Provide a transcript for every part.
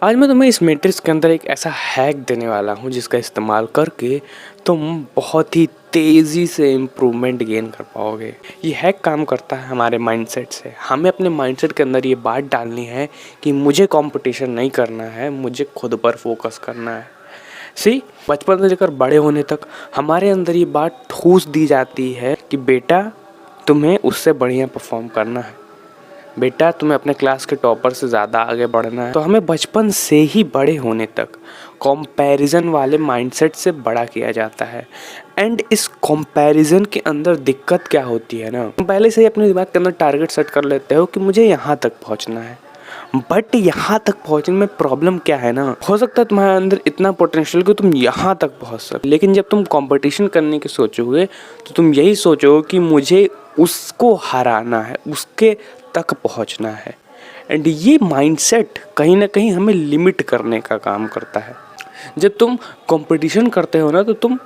आज मैं तुम्हें इस मैट्रिक्स के अंदर एक ऐसा हैक देने वाला हूँ जिसका इस्तेमाल करके तुम बहुत ही तेज़ी से इम्प्रूवमेंट गेन कर पाओगे। ये हैक काम करता है हमारे माइंडसेट से। हमें अपने माइंडसेट के अंदर ये बात डालनी है कि मुझे कंपटीशन नहीं करना है, मुझे खुद पर फोकस करना है। बचपन से लेकर बड़े होने तक हमारे अंदर ये बात ठूस दी जाती है कि बेटा तुम्हें उससे बढ़िया परफॉर्म करना है, बेटा तुम्हें अपने क्लास के टॉपर से ज़्यादा आगे बढ़ना है। तो हमें बचपन से ही बड़े होने तक कंपैरिजन वाले माइंडसेट से बड़ा किया जाता है। एंड इस कंपैरिजन के अंदर दिक्कत क्या होती है ना, तुम पहले से ही अपने दिमाग के अंदर टारगेट सेट कर लेते हो कि मुझे यहाँ तक पहुँचना है। बट यहाँ तक पहुँचने में प्रॉब्लम क्या है ना, हो सकता है तुम्हारे अंदर इतना पोटेंशियल कि तुम यहाँ तक पहुँच सको, लेकिन जब तुम कंपटीशन करने की सोचोगे तो तुम यही सोचोगे कि मुझे उसको हराना है, उसके तक पहुंचना है। एंड ये माइंडसेट कहीं ना कहीं हमें लिमिट करने का काम करता है। जब तुम कंपटीशन करते हो ना तो तुम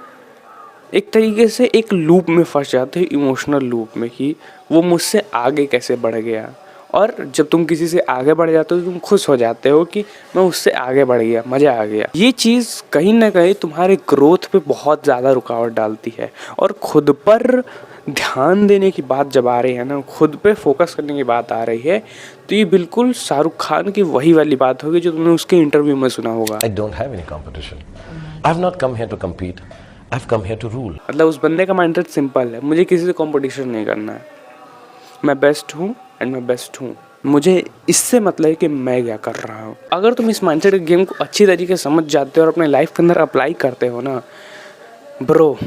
एक तरीके से एक लूप में फंस जाते हो, इमोशनल लूप में, कि वो मुझसे आगे कैसे बढ़ गया। और जब तुम किसी से आगे बढ़ जाते हो तो तुम खुश हो जाते हो कि मैं उससे आगे बढ़ गया, मज़ा आ गया। ये चीज़ कहीं ना कहीं तुम्हारे ग्रोथ पे बहुत ज़्यादा रुकावट डालती है। और खुद पर ध्यान देने की बात जब आ रही है ना, खुद पे फोकस करने की बात आ रही है, तो ये बिल्कुल शाहरुख खान की वही वाली बात होगी जो तुमने उसके इंटरव्यू में सुना होगा। I don't have any competition. I've not come here to compete. I've come here to rule. मतलब उस बंदे का माइंडसेट सिंपल है, मुझे किसी से कंपटीशन नहीं करना है, मैं बेस्ट हूँ एंड मैं बेस्ट हूँ, मुझे इससे मतलब है कि मैं क्या कर रहा हूँ। अगर तुम इस माइंडसेट गेम को अच्छी तरीके से समझ जाते हो और अपने लाइफ के अंदर अप्लाई करते हो ना ब्रो,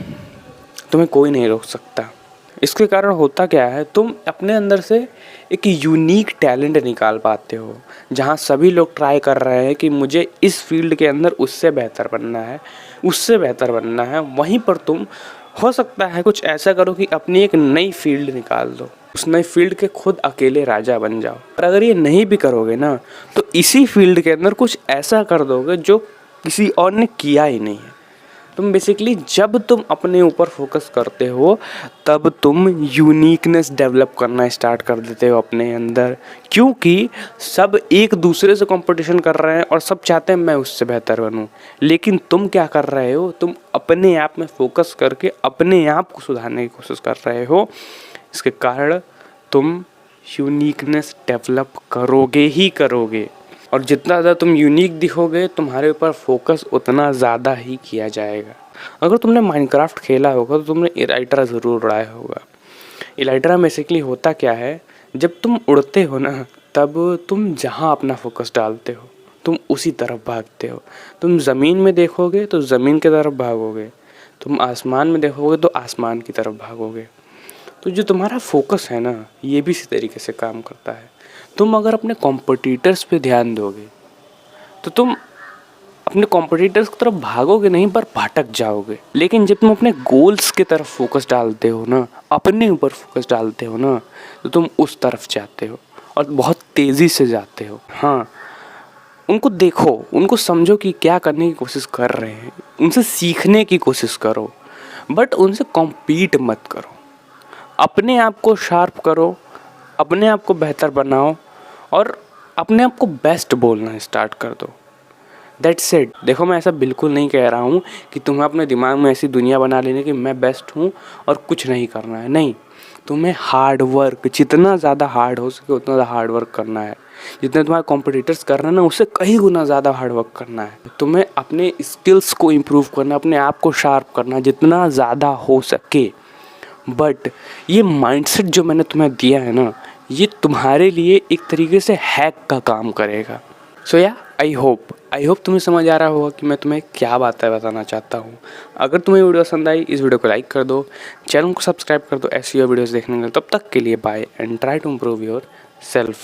तुम्हें कोई नहीं रोक सकता। इसके कारण होता क्या है, तुम अपने अंदर से एक यूनिक टैलेंट निकाल पाते हो। जहाँ सभी लोग ट्राई कर रहे हैं कि मुझे इस फील्ड के अंदर उससे बेहतर बनना है, उससे बेहतर बनना है, वहीं पर तुम हो सकता है कुछ ऐसा करो कि अपनी एक नई फील्ड निकाल दो, उस नई फील्ड के खुद अकेले राजा बन जाओ। और अगर ये नहीं भी करोगे ना तो इसी फील्ड के अंदर कुछ ऐसा कर दोगे जो किसी और ने किया ही नहीं है। तुम बेसिकली जब तुम अपने ऊपर फोकस करते हो तब तुम यूनिकनेस डेवलप करना स्टार्ट कर देते हो अपने अंदर, क्योंकि सब एक दूसरे से कंपटीशन कर रहे हैं और सब चाहते हैं मैं उससे बेहतर बनूं। लेकिन तुम क्या कर रहे हो, तुम अपने आप में फोकस करके अपने आप को सुधारने की कोशिश कर रहे हो। इसके कारण तुम यूनिकनेस डेवलप करोगे ही करोगे, और जितना ज़्यादा तुम यूनिक दिखोगे तुम्हारे ऊपर फोकस उतना ज़्यादा ही किया जाएगा। अगर तुमने माइनक्राफ्ट खेला होगा तो तुमने इलाइट्रा ज़रूर उड़ाया होगा। इलाइट्रा बेसिकली होता क्या है, जब तुम उड़ते हो ना तब तुम जहाँ अपना फोकस डालते हो तुम उसी तरफ भागते हो। तुम ज़मीन में देखोगे तो ज़मीन की तरफ भागोगे, तुम आसमान में देखोगे तो आसमान की तरफ भागोगे। तो जो तुम्हारा फोकस है ना, ये भी इसी तरीके से काम करता है। तुम अगर अपने कॉम्पिटिटर्स पे ध्यान दोगे तो तुम अपने कॉम्पिटिटर्स की तरफ भागोगे नहीं पर भटक जाओगे। लेकिन जब तुम अपने गोल्स की तरफ फोकस डालते हो ना, अपने ऊपर फोकस डालते हो ना, तो तुम उस तरफ जाते हो और बहुत तेज़ी से जाते हो। हाँ, उनको देखो, उनको समझो कि क्या करने की कोशिश कर रहे हैं, उनसे सीखने की कोशिश करो, बट उनसे कॉम्पीट मत करो। अपने आप को शार्प करो, अपने आप को बेहतर बनाओ और अपने आप को बेस्ट बोलना स्टार्ट कर दो। That's it. देखो, मैं ऐसा बिल्कुल नहीं कह रहा हूँ कि तुम्हें अपने दिमाग में ऐसी दुनिया बना लेने कि मैं बेस्ट हूँ और कुछ नहीं करना है। नहीं, तुम्हें हार्ड वर्क, जितना ज़्यादा हार्ड हो सके उतना ज़्यादा हार्ड वर्क करना है। जितने तुम्हारे कॉम्पिटिटर्स कर रहे हैं ना, उससे कई गुना ज़्यादा हार्ड वर्क करना है। तुम्हें अपने स्किल्स को इम्प्रूव करना, अपने आप को शार्प करना जितना ज़्यादा हो सके। बट ये माइंडसेट जो मैंने तुम्हें दिया है ना, ये तुम्हारे लिए एक तरीके से हैक का काम करेगा। सो या आई होप तुम्हें समझ आ रहा होगा कि मैं तुम्हें क्या बातें बताना चाहता हूँ। अगर तुम्हें वीडियो पसंद आई, इस वीडियो को लाइक कर दो, चैनल को सब्सक्राइब कर दो ऐसी और वीडियोस देखने के लिए। तब तक के लिए bye and try to improve your self.